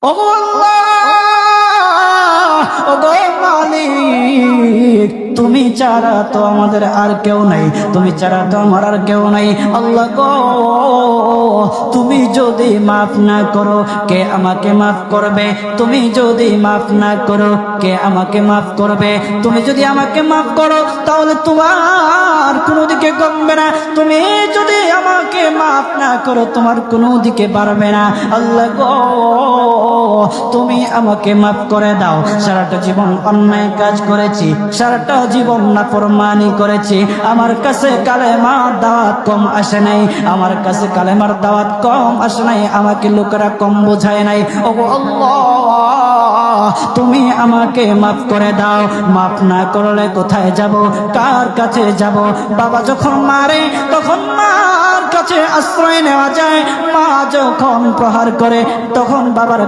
ওগো আল্লাহ, ওগো মালিক, তুমি ছাড়া তো আমাদের আর কেউ নাই, তুমি ছাড়া তো আমার আর কেউ নাই। আল্লাহ গো, তুমি যদি মাফ না করো কে আমাকে মাফ করবে? তুমি যদি মাফ না করো কে আমাকে মাফ করবে? তুমি যদি আমাকে মাফ করো তাহলে তোমার কোনো দিকে কমবে না, তুমি যদি আমাকে মাফ না করো তোমার কোনো দিকে বাড়বে না। আল্লাহ গো, তুমি আমাকে মাফ করে দাও। সারাটা জীবন অন্যায় কাজ করেছি, সারাটা জীবন নাফরমানি করেছি, আমার কাছে কালেমার দাওয়াত কম আসে নাই, আমার কাছে কালেমার দাওয়াত কম আসে নাই, আমাকে লোকেরা কম বোঝায় নাই। ওগো আল্লাহ, তুমি আমাকে মাফ করে দাও। মাফ না করলে কোথায় যাব, কার কাছে যাব? বাবা যখন মারে তখন মার কাছে আশ্রয় নেওয়া যায়, মা যখন প্রহার করে তখন বাবার